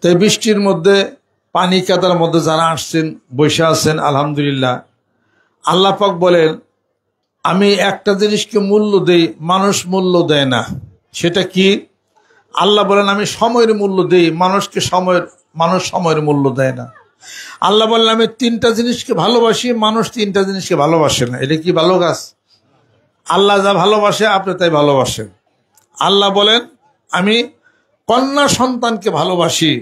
তো এই বৃষ্টির মধ্যে পানি কাদার মধ্যে যারা আসছেন বসে আছেন আলহামদুলিল্লাহ, আল্লাহ পাক বলেন আমি একটা জিনিসকে মূল্য দেই, মানুষ মূল্য দেয় না। সেটা কি? আল্লাহ বলেন আমি সময়ের মূল্য দেই, মানুষ সময়ের মূল্য দেয় না। আল্লাহ বলেন আমি তিনটা জিনিসকে ভালোবাসি, মানুষ তিনটা জিনিসকে ভালোবাসে না। এটা কি ভালো কাজ? আল্লাহ যা ভালোবাসে আপনি তাই ভালোবাসেন। আল্লাহ বলেন আমি কন্যা সন্তানকে ভালোবাসি।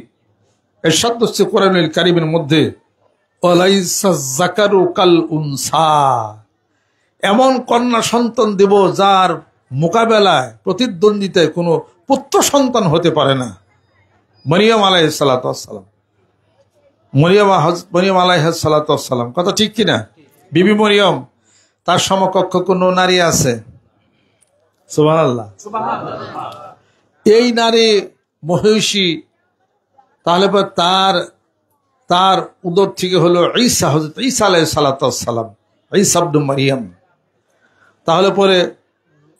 এরশাদ হচ্ছে কোরআনুল কারীমের মধ্যে ওয়ালাইসা যাকারু কাল উনসা, এমন কন্যা সন্তান দেব যার মোকাবেলায় প্রতিদ্বন্দ্বিতায় কোনো পুত্র সন্তান হতে পারে না। মরিয়ম আলাইহিস সালাতু ওয়াস সালাম, মরিয়ম আলাইহিস সালাতু ওয়াস সালাম, কথা ঠিক কিনা? বিবি মরিয়ম, তার সমকক্ষ কোনো নারী আছে? সুবহানাল্লাহ। এই নারী মহিষী, তাহলে পর তার উদর থেকে হলো ঈসা, হযরত ঈসা আলাইহিস সালাতু ওয়াস সালাম, ঈসা ইবনে মারইয়াম। তাহলে পরে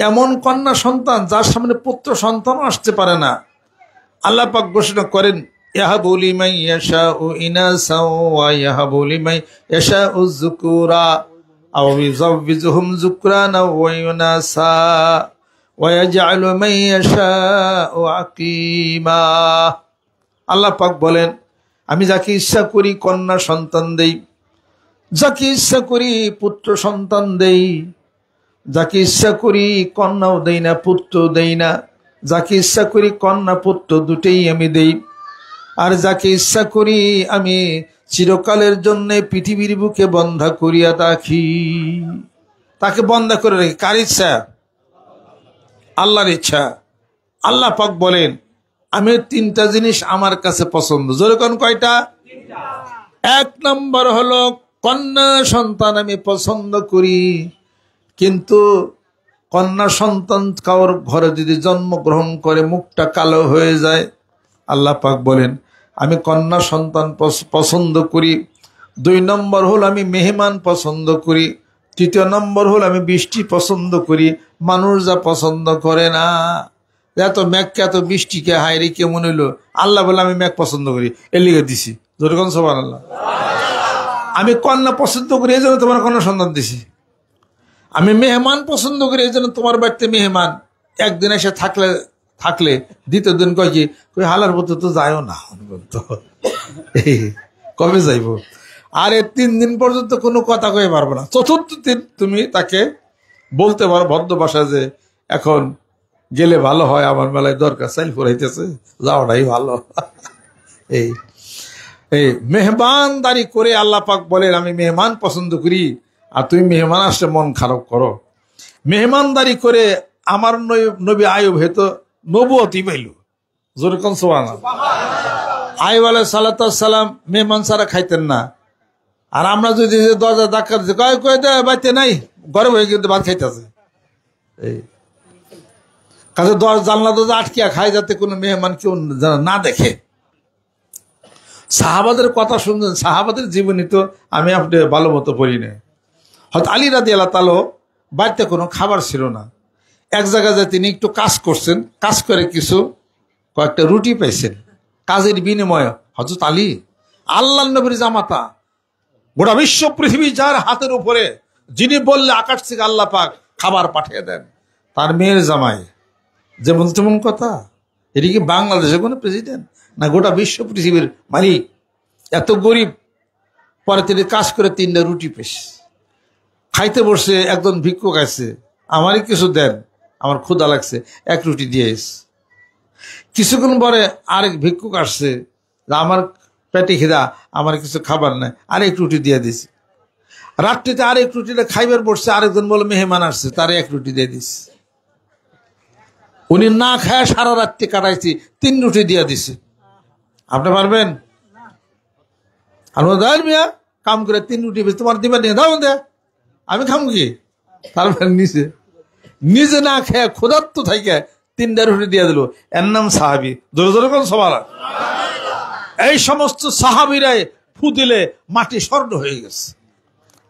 এমন কন্যা সন্তান যার সামনে পুত্র সন্তান আসতে পারে না। আল্লাহ পাক ঘোষণা করেন ইয়াহাবু লিমান ইয়াশাউ ইনাসা ওয়া ইয়াহাবু লিমান ইয়াশাউ যুকুরা আও ইউযাওবিজুহুম যুকরানা ওয়া ইনাসা ওয়া ইয়াজআলু মান ইয়াশাউ আকীমা। আল্লাহ পাক বলেন আমি যাকে ইচ্ছা করি কন্যা সন্তান দেই, যাকে ইচ্ছা করি পুত্র সন্তান দেই, যাকে ইচ্ছা করি কন্যাও দেই না পুত্র দেই না, যাকে ইচ্ছা করি কন্যা পুত্র দুটেই আমি দেই, আর যাকে ইচ্ছা করি আমি চিরকালের জন্য পৃথিবীর বুকে বন্ধা করিয়া রাখি। তাকে বন্ধা করে রাখি কার ইচ্ছা? আল্লাহর ইচ্ছা। আল্লাহ পাক বলেন আমি তিনটা জিনিস আমার কাছে পছন্দ। যেরকম কয়টা? এক নম্বর হলো কন্যা সন্তান আমি পছন্দ করি, কিন্তু কন্যা সন্তান কারোর ঘরে যদি জন্মগ্রহণ করে মুখটা কালো হয়ে যায়, আল্লাহ পাক বলেন আমি কন্যা সন্তান পছন্দ করি। দুই নম্বর হল আমি মেহমান পছন্দ করি। তৃতীয় নম্বর হল আমি বৃষ্টি পছন্দ করি। মানুষ যা পছন্দ করে না, এত মেঘকে এত বৃষ্টিকে হায়রে কেমন হইলো, আল্লাহ বলে আমি মেঘ পছন্দ করি, এর লিগে দিছি। যেরকম সুবহানাল্লাহ। আমি কন্যা পছন্দ করি এই জন্য তোমার কন্যা সন্তান দিছি। আমি মেহমান পছন্দ করি এই জন্য তোমার বাড়িতে মেহমান একদিন এসে থাকলে দ্বিতীয় দিন কয় কি কই হালার মতো তো যায়ও না, কবে যাইব? আরে 3 দিন পর্যন্ত কোনো কথা কয়ে পারবো না। চতুর্থ দিন তুমি তাকে বলতে পারো ভদ্র ভাষায় যে এখন গেলে ভালো হয়, আমার বেলায় দরকার, চাইল ফুরাইতেছে, যাওয়াটাই ভালো। এই মেহমানদারি করে আল্লাহ পাক বলেন আমি মেহমান পছন্দ করি, আর তুমি মেহমান আসলে মন খারাপ করো। মেহমানদারি করে আমার নবী আইয়ুব হেতো নবুয়তি পাইল। যেরকম সুবহানাল্লাহ। আইয়ুব আলাইহিস সালাতু ওয়াস সালাম মেহমান ছাড়া খাইতেন না। আর আমরা যদি দরজা ধাক্কা দিতে কয় দে বাইতে নাই, ঘরে বসে কিন্তু ভাত খাইতেছে। এই কাজে জানলা দরজা আটকিয়া খায় যাতে কোনো মেহমান কেউ না দেখে। সাহাবাদের কথা শুনছেন, সাহাবাদের জীবনী তো আমি আপনি ভালো মতো পড়ি না। হয়তো আলী রাদিয়াল্লাহু তাআলা বাড়িতে কোনো খাবার ছিল না, এক জায়গায় যে তিনি একটু কাজ করছেন, কাজ করে কয়েকটা রুটি পাইছেন, কাজের বিনিময়ে হযরত আলী আল্লাহর নবীর জামাতা, গোটা বিশ্ব পৃথিবী যার হাতের উপরে, যিনি বললে আকাশ থেকে আল্লাহ পাক খাবার পাঠিয়ে দেন, তার মেয়ের জামাই, যেমন তেমন কথা। এটি কি বাংলাদেশের কোনো প্রেসিডেন্ট না গোটা বিশ্ব পৃথিবীর মালিক? এত গরিব, পরে তিনি কাজ করে 3টা রুটি পেয়েছে। খাইতে বসে একজন ভিক্ষুক আছে, আমারই কিছু দেন, আমার ক্ষুধা লাগছে, 1 রুটি দিয়ে এসে। কিছুক্ষণ পরে আরেক ভিক্ষুক আসছে, আমার পেটে খিদা, আমার কিছু খাবার নাই, আরেক রুটি দিয়ে দিছে। রাত্রিতে আরেক রুটিটা খাইবার বসছে, আরেকজন বলে মেহমান আসছে, তারে 1 রুটি দিয়ে দিছে। উনি না খায় সারা রাত্রি কাটাইছি, 3 রুটি দিয়ে দিছে। আপনি পারবেন? আর মিয়া কাম করে 3 রুটি তোমার দিবেন নিয়ে দাও, দে আমি খাম কি? তারপর নিজে না খেয়ে ক্ষুধার্ত থাকে 3টা রুটি দিয়ে দিল। এর নাম সাহাবি। জোরে জোরে কোন সবার। এই সমস্ত সাহাবিরাই ফু দিলে মাটি স্বর্ণ হয়ে গেছে।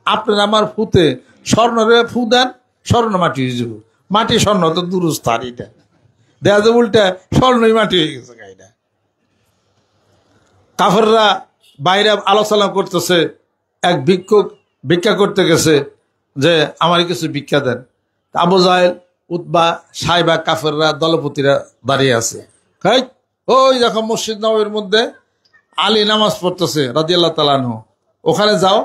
আপনার আমার ফুতে স্বর্ণরে ফু দেন, স্বর্ণ মাটি হয়ে যাব। মাটি স্বর্ণ তো দুরুস্তার, এটা দেখা যায় উল্টা স্বর্ণই মাটি হয়ে গেছে গাইটা। কাফেররা বাইরে আলোচনা করতেছে, এক ভিক্ষুক ভিক্ষা করতে গেছে যে আমার কিছু ভিক্ষা দেন। আবু জাহেল, উতবা, সাইবা, কাফেররা, দলপতিরা দাঁড়িয়ে আছে। ওই দেখো মসজিদ নববীর মধ্যে আলী নামাজ পড়তেছে রাদিয়াল্লাহু তাআলা আনহু, ওখানে যাও।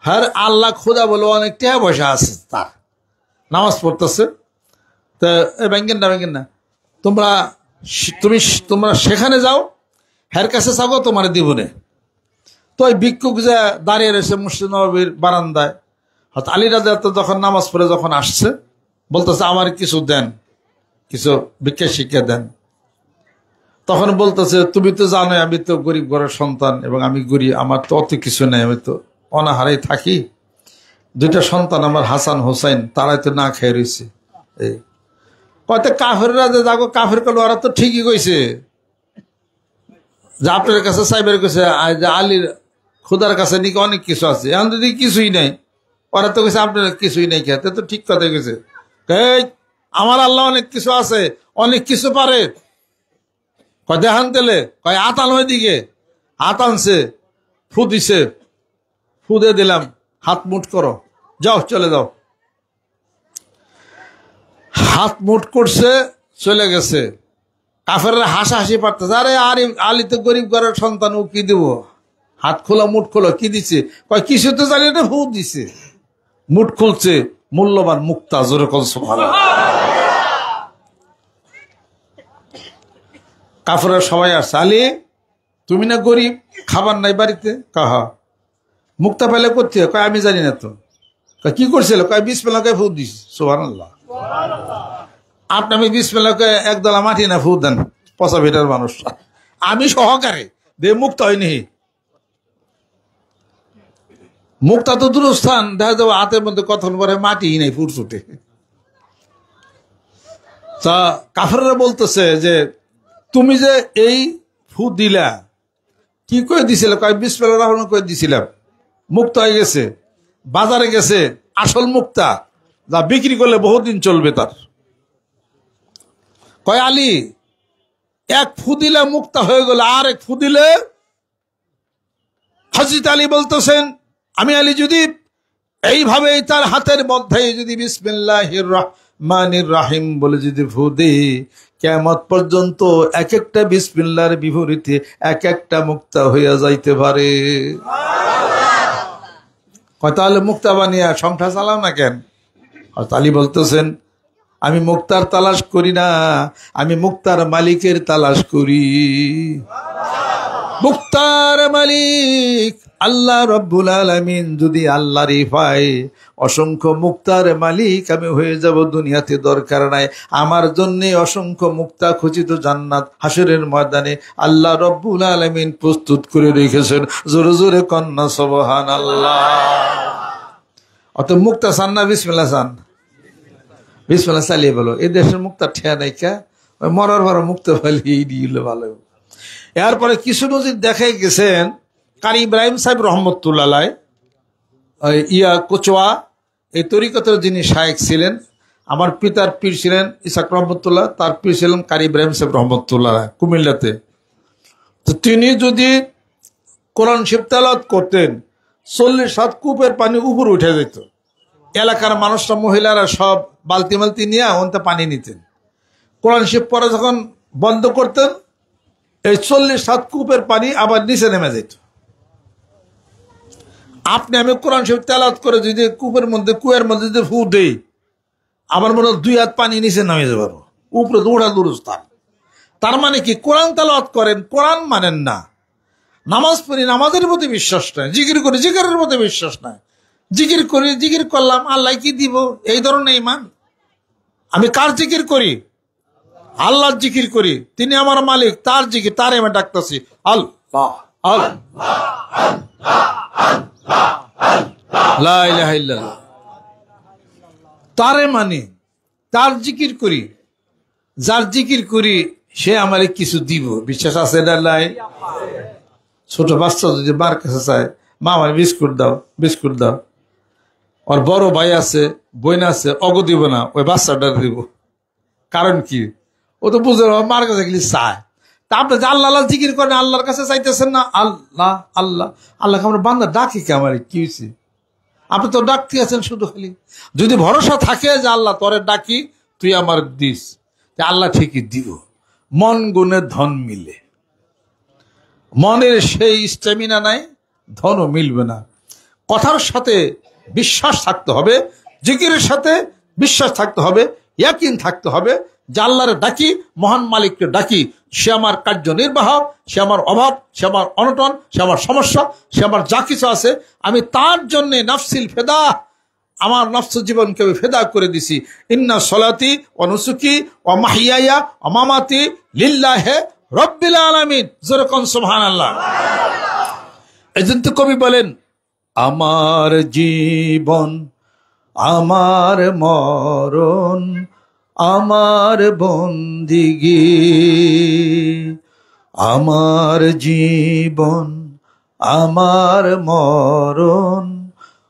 হ্যাঁ, আল্লাহ খোদা বলে অনেক টাকা পয়সা আছে, তার নামাজ পড়তেছে। তো ব্যাংকেন না তোমরা সেখানে যাও, হ্যার কাছে চাবো তোমার দিবনে। তো ওই ভিক্ষুক যে দাঁড়িয়ে রয়েছে মসজিদ নববীর বারান্দায়, হয়তো আলী রাদিয়াল্লাহু যখন নামাজ পড়ে যখন আসছে, বলতেছে আমার কিছু দেন, কিছু ভিক্ষা শিক্ষা দেন। তখন বলতেছে তুমি তো জানোই আমি তো গরিব ঘরের সন্তান এবং আমি গরিব, আমার তো অত কিছু নেই, আমি তো অনাহারেই থাকি। দুইটা সন্তান আমার হাসান হোসাইন, তারাই তো না খেয়ে রয়েছে। এই কত কাফেররা যে যাগো, কাফের করলো ওরা তো ঠিকই কইছে যে আপনার কাছে সাইবের কাছে যে আলীর খুদার কাছে নাকি অনেক কিছু আছে, এখন যদি কিছুই নেই, ওরা তো কইছে আপনার কিছুই নেই, খেতে তো ঠিক কথা কইছে। আমার আল্লাহ অনেক কিছু আছে, অনেক কিছু পারে। কয় দেখান তেলে, কয় আতান ওই দিকে, হাত আনছে, ফু দিছে, ফু দিয়ে দিলাম, হাত মুঠ করো, যাও চলে যাও। হাত মুঠ করছে, চলে গেছে। কাফেররা হাসাহাসি পারতেছে, আরে আলী তো গরিব ঘরের সন্তান, ও কি দিব, হাত খোলা মুঠ খোলো, কি দিছে, কয় কিছু তো জানি না, ফু দিছে। মুঠ খুলছে, মূল্যবান মুক্তা, জোরে কোন সুবহানাল্লাহ। কাফেররা সবাই আসছে, আলী তুমি না গরিব, খাবার নাই বাড়িতে? কাহা মুক্তা পেলে করতে হয়? কয় আমি জানি না তো। কি করছিল? কয় বিসমিল্লাহ কয় ফু দিস। সুবহানাল্লাহ। আপনি আমি বিসমিল্লাহ কয় একদলা মাটি না ফু দেন, পচা ভিটার মানুষরা, আমি সহকারে দে মুক্তা হয়নি। মুক্তা তো দূরস্থান, দেখা যাবো হাতের মধ্যে কথন পরে মাটি নেই, ফুটছুটে। তা কাফেররা বলতেছে যে তুমি যে এই ফু দিলা, কি করে দিছিল? কয় বিসমিল্লাহির রহমানির রহিম করে দিছিলাম, মুক্ত হয়ে গেছে, বাজারে গেছে, আসল মুক্তা, যা বিক্রি করলে বহুদিন চলবে তার। কয় আলী এক ফু দিলে মুক্তা হয়ে গেল, আর এক ফু দিলে। হযরত আলী বলতেছেন আমি আলী যদি এইভাবে তার হাতের মধ্যে যদি বিসমিল্লাহির রহমানির রহিম বলে যদি ফু দিই, কিয়ামত পর্যন্ত এক একটা বিসমিল্লাহর বিপরীতে এক একটা মুক্তা হইয়া যাইতে পারে। তাহলে মুক্তা বানিয়ে সংসার চালাও না কেন? আলী বলতেছেন আমি মুক্তার তালাশ করি না, আমি মুক্তার মালিকের তালাশ করি। মুক্তার মালিক আল্লাহ রব্বুল আলামিন যদি আল্লাহরই পাই, অসংখ্য মুক্তার মালিক আমি হয়ে যাব, দুনিয়াতে দরকার নাই আমার জন্য অসংখ্য মুক্তা খচিত জান্নাত হাসরের ময়দানে আল্লাহ রব্বুল আলামিন প্রস্তুত করে রেখেছেন। জোরে জোরে কন্যা সুবহানাল্লাহ। অত মুক্তা চান না বিসমিল্লাহ চান? বিসমিল্লাহ চালিয়ে বলো, এই দেশের মুক্তা ঠেয়া নাই কা, মরার পর মুক্ত পালিয়ে দিলে ভালো। এরপরে কিছু নজির দেখাই গেছেন, কারি ইব্রাহিম সাহেব রহমতুল্লাহ আলাইহ কোচোয়া এই তরিকতের যিনি শায়েখ ছিলেন, আমার পিতার পীর ছিলেন ইসাক রহমতুল্লাহ, তার পীর ছিলেন কারি ইব্রাহিম সাহেব রহমতুল্লাহ কুমিল্লাতে। তো তিনি যদি কোরআন শরীফ তেলাওয়াত করতেন, 40 কূপের পানি উপরে উঠে যেত। এলাকার মানুষরা, মহিলারা সব বালতি মালতি নিয়ে ওনতে পানি নিতেন। কোরআন শরীফ পরে যখন বন্ধ করতেন, এই 40 কূপের পানি আবার নিচে নেমে যেত। আপনি আমি কোরআন শরীফ তেলাওয়াত করে যদি কূপের মধ্যে কুয়ের মধ্যে যদি ফু দেই, আমার মনে হয় 2 হাত পানি নিচে নামে যাবে, উপরে দৌড়া দূরস্থান। তার মানে কি? কোরআন তেলাওয়াত করেন, কোরআন মানেন না। নামাজ পড়ি, নামাজের প্রতি বিশ্বাস নাই। জিকির করি, জিকিরের প্রতি বিশ্বাস নাই। জিকির করি, জিকির করলাম, আল্লাহ কি দিব, এই ধরনের ঈমান। আমি কার জিকির করি? আল্লাহর জিকির করি, তিনি আমার মালিক, তার জিকির, তার আমি ডাকতেছি আল্লাহ লা ইলাহা ইল্লাল্লাহ, তারে মানি, তার জিকির করি। যার জিকির করি সে আমারে কিছু দিব, বিশ্বাস আছে না নাই? ছোট বাচ্চা যদি মার কাছে চায়, মা আমার বিস্কুট দাও, বিস্কুট দাও, ওর বড় ভাই আছে, বোন আছে, অগ দিব না, ওই বাচ্চাটা দিব। কারণ কি? ও তো বুঝে মার কাছে গেলে চায়। তা আপনি যে আল্লাহ আল্লাহ জিকির করেন, আল্লাহর কাছে চাইতেছেন না? আল্লাহ আল্লাহ আল্লাহকে আমরা বান্দা ডাকি কে? আমার কি হয়েছে? আপনি তো ডাকতে আছেন শুধু খালি। যদি ভরসা থাকে যে আল্লাহ তোরে ডাকি, তুই আমার দিস, আল্লাহ ঠিকই দিব। মন গুণে ধন মিলে, মনের সেই স্ট্যামিনা নাই, ধনও মিলবে না। কথার সাথে বিশ্বাস থাকতে হবে, জিকিরের সাথে বিশ্বাস থাকতে হবে, ইয়াকিন থাকতে হবে যে আল্লাহরে ডাকি, মহান মালিককে ডাকি, সে আমার কার্যনির্বাহক, সে আমার অভাব, সে আমার অনটন, সে আমার সমস্যা, সে আমার যা কিছু আছে, আমি তার জন্যে নাফসিল ফেদা, আমার নফস জীবনকে আমি ফেদা করে দিছি। ইন্না সলাতি ওয়া নুসুকি ওয়া মাহিয়ায়া ওয়া মামাতি লিল্লাহি রাব্বিল আলামিন। যেরকম সুবহানাল্লাহ। এজন্য তো কবি বলেন, আমার জীবন আমার মরণ আমার বন্দিগি, আমার জীবন আমার মরণ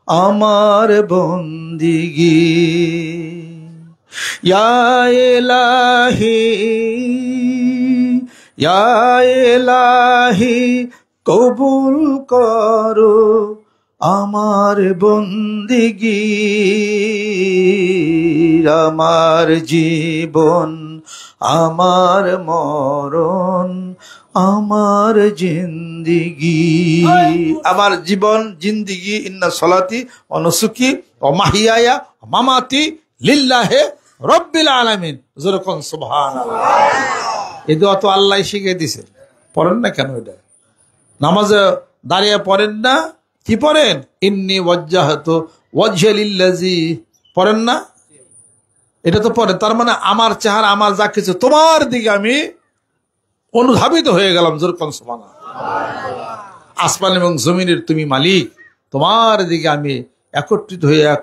আমার বন্দিগি। ইয়া ইলাহি ইয়া ইলাহি কবুল করো আমার বন্দিগি, আমার জীবন আমার মরণ আমার জিন্দিগি, আমার জীবন জিন্দিগি। ইন্না সলাতি ওয়া নুসুকি ওয়া মাহিয়ায়া ওয়া মামাতি লিল্লাহি রাব্বিল আলামিন। যেরকম সুবহানাল্লাহ। এই দোয়া তো আল্লাহ শিখিয়ে দিয়েছে, পড়েন না কেন? এটা নামাজে দাঁড়িয়ে পড়েন না? কি পড়েন? ইন্নী ওয়াজ্জাহতু ওয়াজহি লিল্লাযী, পড়েন না? এটা তো পড়েন। তার মানে আমার চেহারা, আমার যা কিছু, তোমার দিকে আমি অনুধাবিত হয়ে গেলাম। যেরকম সুবহানাল্লাহ। আসমান এবং জমিনের তুমি মালিক, তোমার দিকে আমি একত্রিত হয়ে এক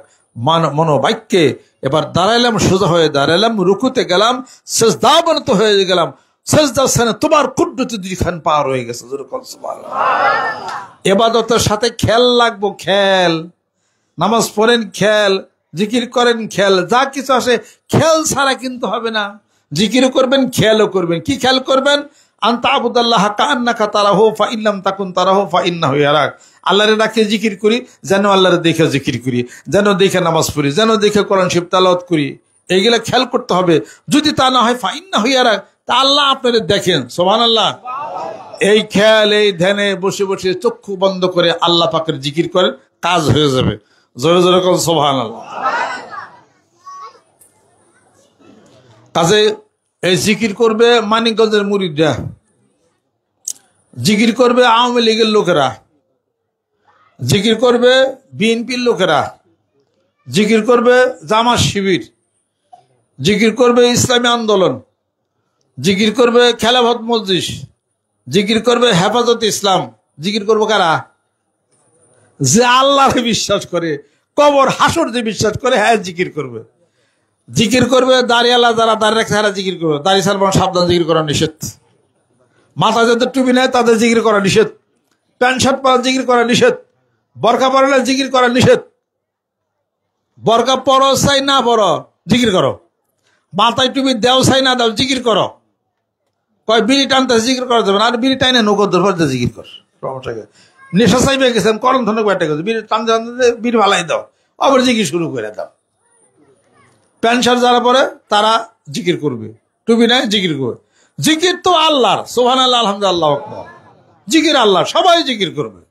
মনোবাক্যে এবার দাঁড়াইলাম, সোজা হয়ে দাঁড়াইলাম, রুকুতে গেলাম, সেজদাবনত হয়ে গেলাম, সেজদার স্থানে তোমার কুদরতি দুইখান পার হয়ে গেছে। যেরকম সুবহানাল্লাহ। ইবাদতের সাথে খেয়াল লাগবো, খেয়াল। নামাজ পড়েন খেয়াল, জিকির করেন খেয়াল, যা কিছু আসে খেয়াল ছাড়া কিন্তু হবে না। জিকিরও করবেন, খেয়ালও করবেন। কি খেয়াল করবেন? আনতা আবুদাল্লাহ কাআন্নাকা তারাহু ফা ইল্লাম তাকুন তারাহু ফা ইন্নাহু ইয়ারাক। আল্লাহরে ডাকে জিকির করি, যেন আল্লাহরে দেখে জিকির করি, যেন দেখে নামাজ পড়ি, যেন দেখে কোরআন শরীফ তেলাওয়াত করি। এইগুলা খেয়াল করতে হবে। যদি তা না হয় ফা ইন্নাহু ইয়ারাক, তা আল্লাহ আপনাদের দেখেন। সুবহানাল্লাহ। এই খেয়াল, এই ধ্যানে বসে বসে চক্ষু বন্ধ করে আল্লাহ পাকের জিকির করেন, কাজ হয়ে যাবে। জোরে জোরে কোন সুবহানাল্লাহ। কাজে এই জিকির করবে মানিকগঞ্জের মুরিদরা, জিকির করবে আওয়ামী লীগের লোকেরা, জিকির করবে বিএনপির লোকেরা, জিকির করবে জামাত শিবির, জিকির করবে ইসলামী আন্দোলন, জিকির করবে খেলাফত মজলিস, জিকির করবে হেফাজত ইসলাম। জিকির করবো কারা? যে আল্লাহরে বিশ্বাস করে, কবর হাসর যে বিশ্বাস করে, হ্যাঁ জিকির করবে। জিকির করবে দাড়িয়ালা, যারা দাড়ি রাখছে তারা জিকির করবে। দাড়ি ছাড়া সাবধান, জিকির করা নিষেধ। মাথা যাদের টুপি নেয় তাদের জিকির করা নিষেধ। প্যান্ট শার্ট পরা জিকির করা নিষেধ। বরকা পরলে জিকির করা নিষেধ। বরকা পরো চাই না পরো, জিকির করো। মাথায় টুপি দেও চাই না দাও, জিকির করো। কয় বিড়ি টানতে জিকির করা যাবে না, আর বিড়ি টাইনে নৌকর ধরতে জিকির কর। নেশা চাইবে গেছেন, করম ধরনের ব্যাটে গেছে, বিড়ি টানতে টানতে বিড়ি ভালাই দাও, আবার জিকির শুরু করে দাও। প্যান্ট শার্ট যারা পরে তারা জিকির করবে, টুপি নাই জিকির করবে। জিকির তো আল্লাহর। সুবহানাল্লাহ, আলহামদুলিল্লাহ, আল্লাহু আকবার। জিকির আল্লাহ, সবাই জিকির করবে।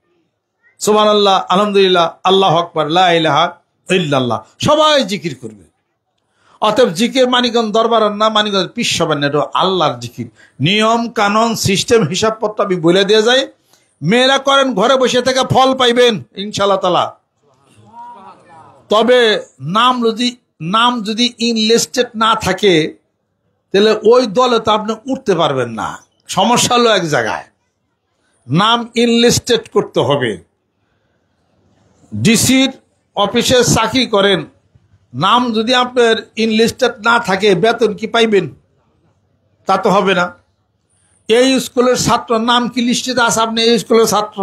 সুবহানাল্লাহ, আলহামদুলিল্লাহ, আল্লাহু আকবার, লা ইলাহা ইল্লাল্লাহ, সবাই জিকির করবে। অতএব জিকির মানিকগঞ্জ দরবার না, মানিকগঞ্জ পীর সবার না, এটা আল্লাহর জিকির। নিয়ম কানুন সিস্টেম হিসাবপত্র আমি বলে দিয়ে যাই। মেয়েরা করেন, ঘরে বসে থেকে ফল পাইবেন ইনশাআল্লাহ তাআলা। তবে নাম যদি ইনলিস্টেড না থাকে, তাহলে ওই দলে তো আপনি উঠতে পারবেন না। সমস্যা হলো এক জায়গায়, নাম ইনলিস্টেড করতে হবে। ডিসির অফিসে চাকরি করেন, নাম যদি আপনার ইনলিস্টেড না থাকে, বেতন কি পাইবেন? তা তো হবে না। এই স্কুলের ছাত্র নাম কি লিস্টিতে আছে? আপনি এই স্কুলের ছাত্র,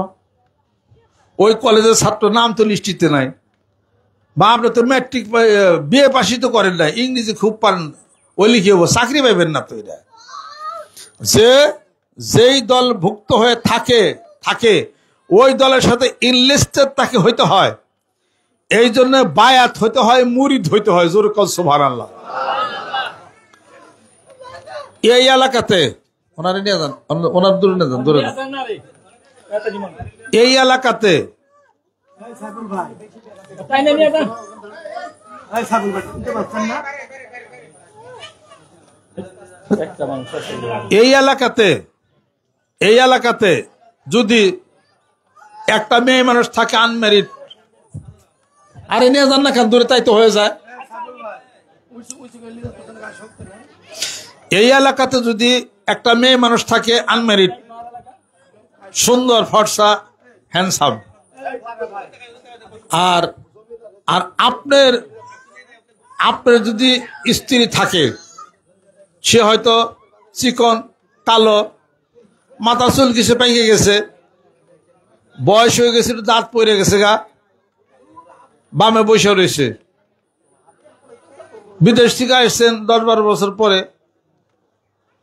ওই কলেজের ছাত্র, নাম তো লিস্টিতে নাই। বা আপনি তো ম্যাট্রিক বিএ পাসই তো করেন না, ইংরেজি খুব পারেন, ওই লিখে হবো, চাকরি পাইবেন না তো। এটা যে যেই দল ভুক্ত হয়ে থাকে ওই দলের সাথে ইনলিস্টেড তাকে হইতে হয়। এই জন্য বায়াত হইতে হয়, মুরিদ হইতে হয়। জোরে কল সুবহানাল্লাহ। এই এলাকাতে ওনারে নিয়ে যান, ওনার দূরে নিয়ে যান, দূরে যান। এই এলাকাতে এই এলাকাতে যদি একটা মেয়ে মানুষ থাকে আনম্যারিড, আরে নিয়ে যান না কেন, দূরে, তাই তো হয়ে যায়। এই এলাকাতে যদি একটা মেয়ে মানুষ থাকে আনম্যারিড, সুন্দর, ফর্সা, হ্যান্ডসাম, আর আর আপনার যদি স্ত্রী থাকে, সে হয়তো চিকন, কালো, মাথা চুল কিছু পাইকে গেছে, বয়স হয়ে গেছে, দাঁত পড়ে গেছে গা, বামে বসে রয়েছে, বিদেশ থেকে আসছেন 10-12 বছর পরে।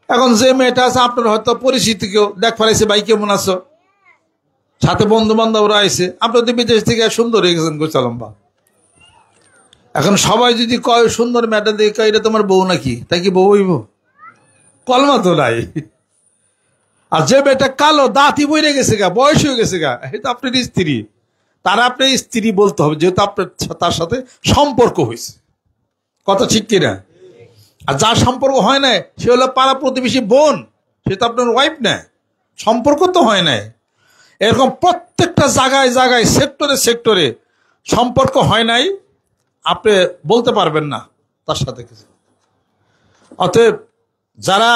এখন যে মেয়েটা আছে আপনার হয়তো পরিচিত, কেউ দেখ ফেলাইছে, ভাই কেমন আছো, সাথে বন্ধু বান্ধবরা আইছে, আপনি তো বিদেশ থেকে সুন্দর হয়ে গেছেন গোচালম্বা। এখন সবাই যদি কয় সুন্দর মেয়েটা দেখে এটা তোমার বউ নাকি, তাই কি বউ হইব? কলমা তো নাই। আর যে মেয়েটা কালো, দাঁতই বইরে গেছে গা, বয়স হয়ে গেছে গা, এটা আপনার স্ত্রী, তারা আপনার স্ত্রী বলতে হবে, যেহেতু আপনার তার সাথে সম্পর্ক হয়েছে। কথা ঠিক কিনা? আর যার সম্পর্ক হয় না, সে হলো পাড়া প্রতিবেশী বোন, সে তো আপনার ওয়াইফ না, সম্পর্ক তো হয় না। এরকম প্রত্যেকটা জায়গায় সেক্টরে সম্পর্ক হয় নাই, আপনি বলতে পারবেন না তার সাথে কিছু। অতএব যারা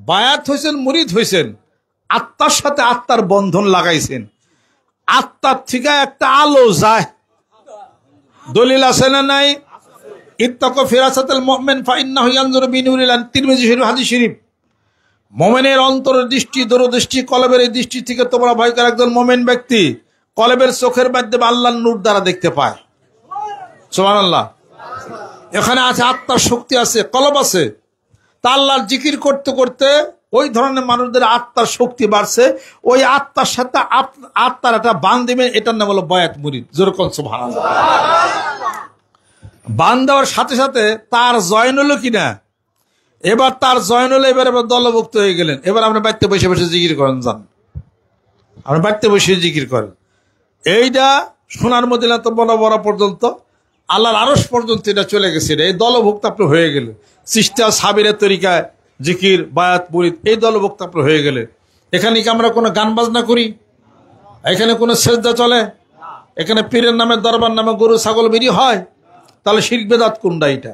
বায়াত হয়েছেন, মুরিদ হয়েছেন, আত্মার সাথে আত্মার বন্ধন লাগাইছেন, আত্মার থেকে একটা আলো যায়। দলিল আছে না নাই? ইত্তাকু ফিরাসাতাল মুমিন ফাইন্নাহু ইয়ানজুরু বিনুরিল তিরমিজি শরীফ, হাদিস শরীফ। মুমিনের অন্তরের দৃষ্টি, দূরদৃষ্টি, কলবের এই দৃষ্টি থেকে তোমরা ভয় করে। একজন মুমিন ব্যক্তি কলবের চোখের মাধ্যমে আল্লাহর নূর দ্বারা দেখতে পায়। সুবহানাল্লাহ। এখানে আছে আত্মার শক্তি আছে, কলব আছে। তা আল্লাহর জিকির করতে করতে ওই ধরনের মানুষদের আত্মার শক্তি বাড়ছে, ওই আত্মার সাথে আত্মার একটা বান দিবেন, এটার নাম হলো বায়াত মুরিদ। জোরে কোন সুবহানাল্লাহ। বান দেওয়ার সাথে সাথে তার জয়েন হলো কিনা, এবার তার জয়েন হলো, এবার দলভুক্ত হয়ে গেলেন। এবার আপনি বাড়িতে বসে বসে জিকির করেন, যান আপনি বাড়িতে বসে জিকির করেন। এইটা সোনার মদিনা তো বড় পর্যন্ত, আল্লাহর আরশ পর্যন্ত এটা চলে গেছে। এই দলভুক্ত আপনি হয়ে গেলেন। চিশতিয়া সাবিরের তরিকায় জিকির, বায়াত, মুরিদ, এই দলভুক্ত আপনি হয়ে গেলেন। এখানে কি আমরা কোনো গান বাজনা করি? এখানে কোনো সেজদা চলে? এখানে পীরের নামে, দরবার নামে গরু ছাগল বেরিয়ে হয়? তাহলে শিরক বেদাত কোনটা? এটা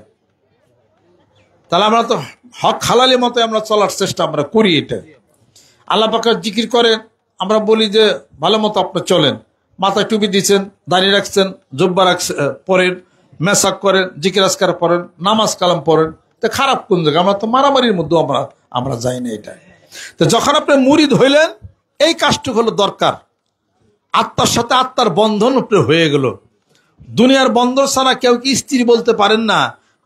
তাহলে আমরা তো হক হালালি মতো আমরা চলার চেষ্টা আমরা করি। এটা আল্লাহ পাকের জিকির করেন, আমরা বলি যে ভালো মতো আপনি চলেন, মাথায় টুপি দিচ্ছেন, দাঁড়িয়ে রাখছেন, জুব্বা রাখছেন, পরেন, মেসাক করেন, জিকির আজকার পড়েন, নামাজ কালাম পড়েন, তো খারাপ কোন জায়গা? আমরা তো মারামারির মধ্যে আমরা যাই না। এটা তো যখন আপনি মুরিদ হইলেন, এই কাজটুকু হলো দরকার। আত্মার সাথে আত্মার বন্ধন উপরে হয়ে গেল। দুনিয়ার বন্ধন ছাড়া কেউ কি স্ত্রী বলতে পারেন না।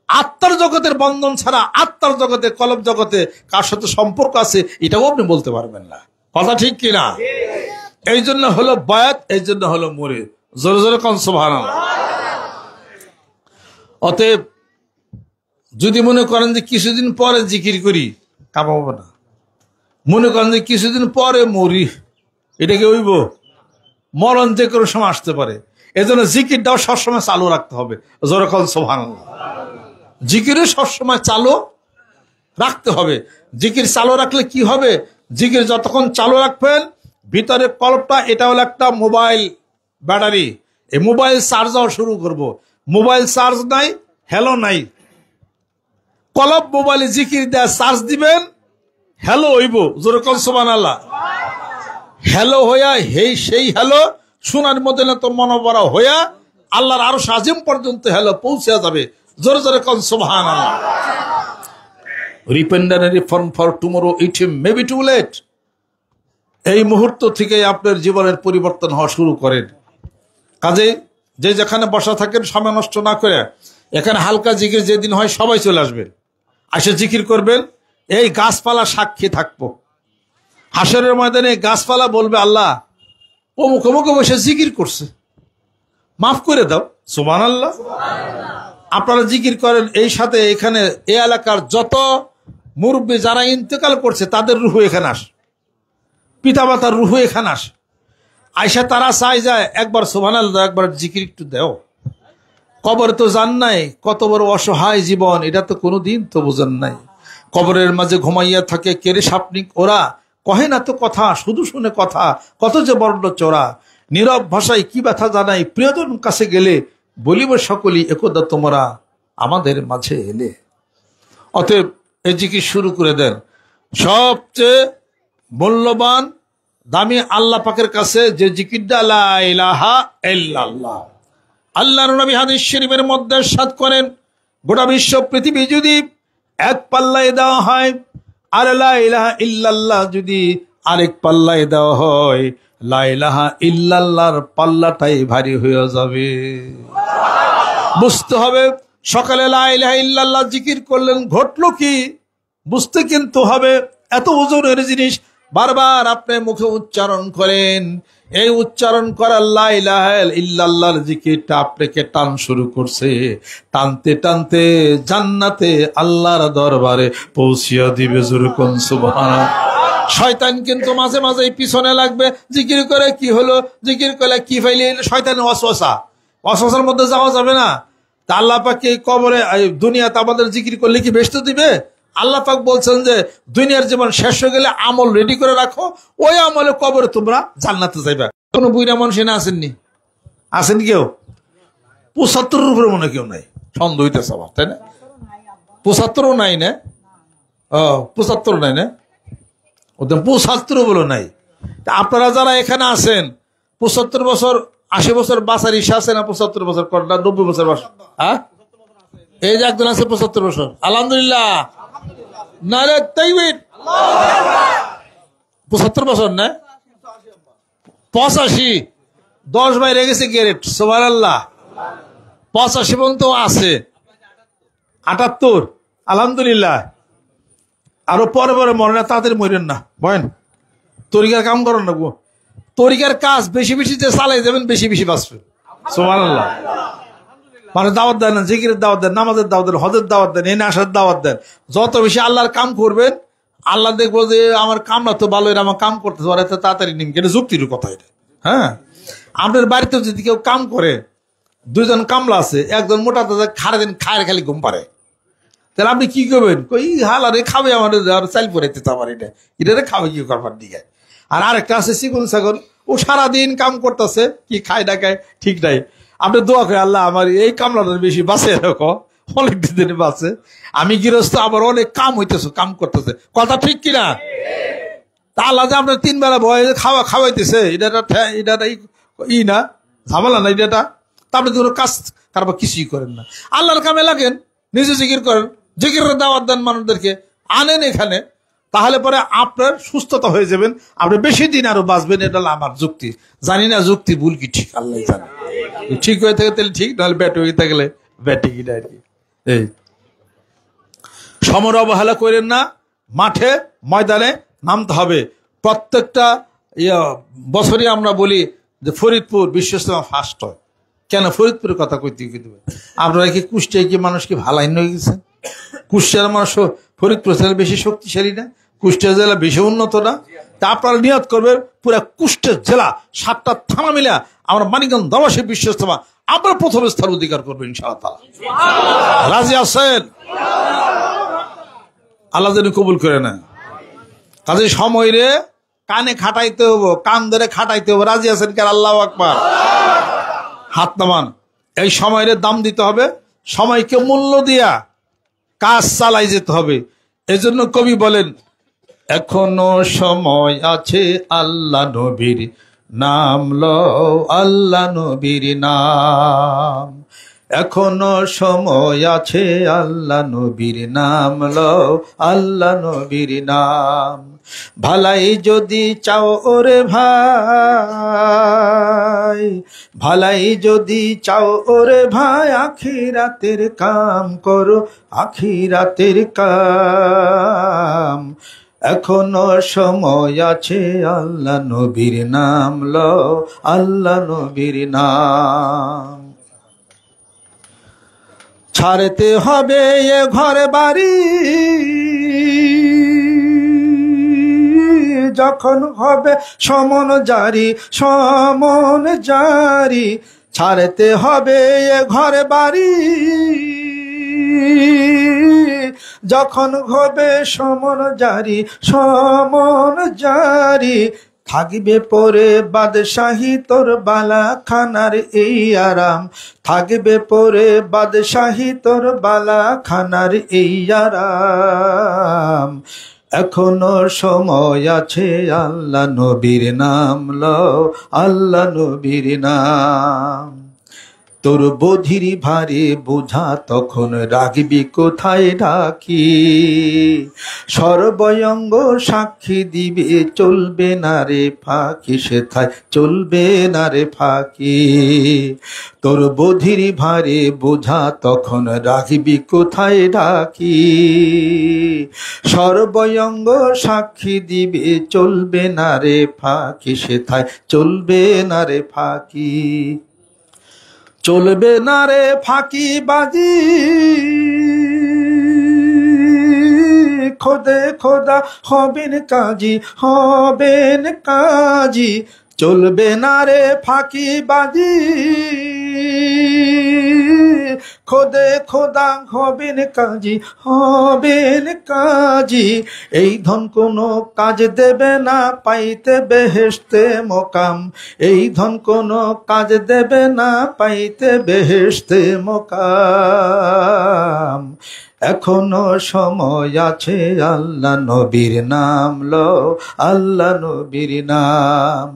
আত্মার জগতের বন্ধন ছাড়া, আত্মার জগতে, কলব জগতে কার সাথে সম্পর্ক আছে, এটাও আপনি বলতে পারবেন না। কথা ঠিক কিনা? এই জন্য হলো বায়াত, এই জন্য হলো মুরিদ। জোরে জোরে কোন সুবহানাল্লাহ। অতএব যদি মনে করেন যে কিছুদিন পরে জিকির করি, কাঁপাবো না। মনে করেন যে কিছুদিন পরে মরি, এটা কি হইব? মরণ যে কোনো সময় আসতে পারে। এজন্য জিকিরটাও সবসময় চালু রাখতে হবে। জোরে কোন সুবহানাল্লাহ। জিকিরও সবসময় চালু রাখতে হবে। জিকির চালু রাখলে কি হবে? জিকির যতক্ষণ চালু রাখবেন, ভিতরে কলবটা, এটা হলো একটা মোবাইল ব্যাটারি, এই মোবাইল চার্জ হওয়া শুরু করব। মোবাইল চার্জ নাই, হ্যালো নাই। কলব মোবাইলে জিকির দেয়া চার্জ দিবেন, হ্যালো হইব। জোরে কোন সুবহানাল্লাহ। হ্যালো হইয়া সেই হ্যালো সোনার মদিনা তো মনোবরা হইয়া আল্লাহর আরশ আজিম পর্যন্ত হ্যালো পৌঁছে যাবে। জোরে জোরে কোন সুবহানাল্লাহ। Repent and reform for tomorrow, it may be too late. এই মুহূর্ত থেকে আপনার জীবনের পরিবর্তন হওয়া শুরু করেন। কাজে যে যেখানে বসা থাকেন, সময় নষ্ট না করে এখানে হালকা জিকির যেদিন হয় সবাই চলে আসবেন, এসে জিকির করবেন। এই গাছপালা সাক্ষী থাকবো, হাসরের ময়দানে গাছপালা বলবে, আল্লাহ অমুক অমুকে বসে জিকির করছে, মাফ করে দাও। সুবহানাল্লাহ। আপনারা জিকির করেন, এই সাথে এখানে এই এলাকার যত মুরব্বী যারা ইন্তেকাল করছে তাদের রুহু এখানে আসে, পিতা মাতার রুহু এখানে আসে। আয়সা তারা চাই যায় একবার সুবহানাল্লাহ, একবার জিকির একটু দাও। কবরে তো জান নাই কত বড় অসহায় জীবন, এটা তো কোনোদিন তো বোঝেন নাই। কবরের মাঝে ঘুমাইয়া থাকে কেড়ে সাপনিক ওরা, কহে না তো কথা, শুধু শুনে কথা, কত যে বর্ণ চোরা। নীরব ভাষায় কি ব্যথা জানাই, প্রিয়জন কাছে গেলে বলিব সকলেই একদা তোমরা আমাদের মাঝে এলে। অতএব এই জিকির শুরু করে দেন। সবচেয়ে মূল্যবান দামি আল্লাহ পাকের কাছে যে জিকিরটা লা ইলাহা ইল্লাল্লাহ। আল্লাহর নবী হাদিস শরীফের মধ্যে ইরশাদ করেন, গোটা বিশ্ব পৃথিবী যদি এক পাল্লায় দেওয়া হয়, আর লা ইলাহা ইল্লাল্লাহ যদি আরেক পাল্লায় দেওয়া হয়, লা ইলাহা ইল্লাল্লাহর পাল্লাটাই ভারী হয়ে যাবে। বুঝতে হবে, সকালে লা ইলাহা ইল্লাল্লাহ জিকির করলেন, ঘটলো কি বুঝতে কিন্তু হবে। এত ওজনের জিনিস বারবার আপনি মুখে উচ্চারণ করেন, এই উচ্চারণ করার লা ইলাহা ইল্লাল্লাহর জিকিরটা আপনাকে টান শুরু করছে, টানতে টানতে জান্নাতে আল্লাহর দরবারে পৌঁছিয়া দিবে। যেরকম সুবহানাল্লাহ। শয়তান কিন্তু মাঝে মাঝে পিছনে লাগবে, জিকির করে কি হলো, জিকির করে কি ফাইলে, শয়তানের ওয়াসওয়াসা, ওয়াসওয়াসার মধ্যে যাওয়া যাবে না। তা আল্লাহ পাক এই কবরে দুনিয়াতে আমাদের জিকির করলে কি বেহেশত দিবে? আল্লাহ পাক বলছেন যে দুনিয়ার জীবন শেষ হয়ে গেলে আমল রেডি করে রাখো, ওই আমলে কবরে তোমরা জান্নাতে যাইবা। কোন বুইরা মানুষ এনে আসেননি? আসেন কেউ? ৭৫ উপরে মনে কেউ নাই, সন্দেহ হইতেছে আমার, তাই না? ৭৫ও নাই না? ৭৫ নাই না? ওদের ৭৫ বলো নাই। আপনারা যারা এখানে আছেন ৭৫ বছর ৮০ বছর বাঁচার ইচ্ছা আছে না? ৭৫ বছর ৯০ বছর বাস, হ্যাঁ? এই যে একজন আছে ৭৫ বছর, আলহামদুলিল্লাহ, নারে তাকবীর। ৭৫ বছর না, ৮৫, ১০ বাইরে গেছে গ্যারেট। সুবহানাল্লাহ। ৮৫ পর্যন্ত আছে, ৭৮, আলহামদুলিল্লাহ। আরো পরে পরে মরে না, তাদের মরেন না, বলেন তরিকার কাম করেন না গো। তরিকার কাজ বেশি বেশি যে চালাই যাবেন, বেশি বেশি বাঁচবে। সুবহানাল্লাহ। মানে দাওয়াত দেন, জিকিরের দাওয়াত দেন, নামাজের দাওয়াত দেন, হজের দাওয়াত দেন, এনে আসার দাওয়াত দেন। যত বেশি আল্লাহর কাম করবেন, আল্লাহ দেখবো যে আমার কামটা তো ভালো, এটা আমার কাম করতে পারে, তাড়াতাড়ি নিম। এটা যুক্তির কথা এটা। হ্যাঁ, আপনার বাড়িতে যদি কেউ কাম করে, 2জন কামলা আছে, একজন মোটা তাজা খাড়া দিন খায় খালি ঘুম পারে, তাহলে আপনি কি করবেন? কই হালারে খাবে আমার চাল পড়াইতে, আমার এটা খাবে কি করবার দিকে। আর আরেকটা আছে চিকন ছাগল, ও সারাদিন কাম করতেছে, কি খায় না খায় ঠিক নাই। আপনি দোয়া করে, আল্লাহ আমার এই কামলাটা বেশি বাঁচে, এরকম অনেক দিন বাঁচে, আমি গৃহস্থ, আবার অনেক কাম হইতেছে, কাম করতেছে, কথা ঠিক কিনা? তা আল্লাহ যে আপনার 3 বেলা ভয় খাওয়াইতেছে, এটা ই না ঝামেলা না এটা। তা আপনি কোনো কাজ কারবার কিছুই করেন না, আল্লাহর কামে লাগেন, নিজে জিকির করেন, জিকিরের দাওয়াত দেন, মানুষদেরকে আনেন এখানে, তাহলে পরে আপনার সুস্থতা হয়ে যাবেন, আপনি বেশি দিন আরো বাঁচবেন। এটা আমার যুক্তি, জানি না যুক্তি ভুল কি ঠিক, আল্লাহ জানে। ঠিক হয়ে থাকে তাহলে ঠিক, নাহলে ব্যাট হয়ে থাকলে ব্যাটিং কিনা আর কি। এই সমর অবহেলা করেন না, মাঠে ময়দানে নামতে হবে। প্রত্যেকটা বছরই আমরা বলি যে ফরিদপুর বিশ্ব ইজতেমা ফার্স্ট হয়। কেন ফরিদপুরের কথা কইতে দেবে? আপনারা কি কুষ্টিয়ায় কি মানুষ কি ভালাইন হয়ে গেছে? কুষ্টিয়ার মানুষ ফরিদপুর জেলা বেশি শক্তিশালী না? কুষ্টিয়া জেলা বেশি উন্নত না? তা আপনারা নিয়ত করবেন, পুরা কুষ্টিয়া জেলা 7টা থানা মিলা আমরা মানিকগঞ্জ দরবাসী বিশ্ব ইজতেমা আমরা প্রথম স্থান অধিকার করবো ইনশাআল্লাহ। রাজি আছেন? আল্লাহ যেন কবুল করে নেন। কাজে সময় রে কানে খাটাইতে হবো, কান ধরে খাটাইতে হবো। রাজি আছেন কার? আল্লাহু আকবার। হাত নামান। এই সময়ের দাম দিতে হবে, সময়কে মূল্য দিয়া কাজ চালাই যেতে হবে। এজন্য কবি বলেন, এখনো সময় আছে আল্লাহ নবীর নাম লও, আল্লাহ নবীর নাম। এখনো সময় আছে আল্লাহ নবীর নাম লও, আল্লাহ নবীর নাম। ভালাই যদি চাও ওরে ভাই, ভালাই যদি চাও ওরে ভাই, আখিরাতের কাম করো, আখিরাতের কাম। এখনো সময় আছে, আল্লাহ নবীর নাম লও, আল্লাহ নবীর নাম। ছাড়তে হবে এ ঘর বাড়ি, যখন হবে সমন জারি, সমন জারি। ছাড়তে হবে এ ঘর বাড়ি, যখন হবে সমন জারি, সমন জারি। থাকবে পরে বাদশাহী তোর বালা খানার এই আরাম, থাকবে পরে বাদশাহী তোর বালা খানার এই আরাম। এখনো সময় আছে, আল্লাহ নবীর নাম লও, আল্লাহ নবীর নাম। তোর বধির ভারে বোঝা তখন রাখবি কোথায় ঢাকি, সর্বঙ্গ সাক্ষী দিবে চলবে না রে ফাঁকি, সেথায় চলবে না রে ফাঁকি। তোর বধির ভারে বোঝা তখন রাখবি কোথায় ঢাকি, সর্বঙ্গ সাক্ষী দিবে চলবে না রে ফাঁকি, সেথায় চলবে না রে ফাঁকি। চলবে না রে ফাঁকি বাজি, খোদে খোদা হবেন কাজী, হবেন কাজী। চলবে না রে ফাঁকি বাজি, খোদে খোদা হবেন কাজী, হবেন কাজী। এই ধন কোনো কাজ দেবে না, পাইতে বেহেশতে মোকাম। এই ধন কোনো কাজ দেবে না, পাইতে বেহেশতে মোকাম। এখনো সময় আছে, আল্লাহ নবীর নাম লও, আল্লাহ নবীর নাম।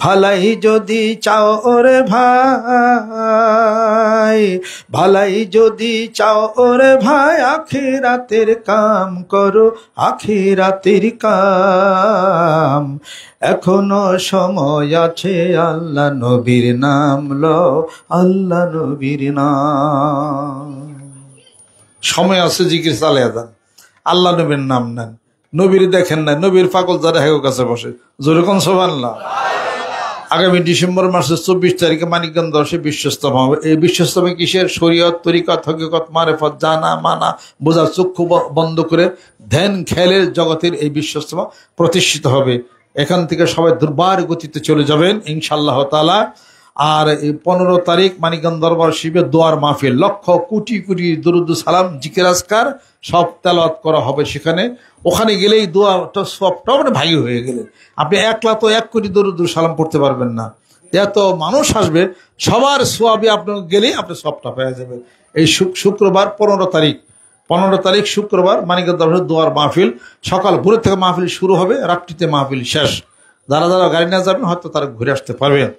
ভালাই যদি চাও ওরে ভাই, ভালাই যদি চাও ওরে ভাই, আখিরাতের কাম করো, আখিরাতের কাম। এখনো সময় আছে, আল্লাহ নবীর নাম লও, আল্লাহ নবীর নাম। সময় আছে, জিকির চালিয়ে যান, আল্লাহ নবীর নাম নেন। নবীর দেখেন না, নবীর পাগল যারা হেগো কাছে বসে, জোরে কোন সুবহানাল্লাহ। আগামী ডিসেম্বর মাসের 24 তারিখে মানিকগঞ্জ 10-এ বিশ্বস্তমা হবে। এই বিশ্বস্তমা কিসের? শরীয়ত, তরিকত, হকিকত, মারেফত, জানা মানা বোঝার চক্ষু বন্ধ করে ধ্যান খেলের জগতের এই বিশ্বস্তমা প্রতিষ্ঠিত হবে। এখান থেকে সবাই দুর্বার গতিতে চলে যাবেন ইনশাআল্লাহ তাআলা। আর এই 15 তারিখ মানিকগঞ্জ দরবার শিবের দোয়ার মাহফিল, লক্ষ কোটি কোটি দুরুদ সালাম জিকির আজকার সব তেলাওয়াত করা হবে সেখানে। ওখানে গেলেই দোয়াটা সবটা মানে ভাই হয়ে গেলেন। আপনি একলা তো 1 কোটি দুরুদ সালাম পড়তে পারবেন না, এত মানুষ আসবে, সবার সোয়াবে আপনার গেলেই আপনি সবটা পেয়ে যাবেন। এই শুক্রবার 15 তারিখ শুক্রবার মানিকগঞ্জ দরবার দোয়ার মাহফিল, সকাল ভোর থেকে মাহফিল শুরু হবে, রাত্রিতে মাহফিল শেষ। যারা যারা গাড়ি নিয়ে যাবেন হয়তো তারা ঘুরে আসতে পারবেন।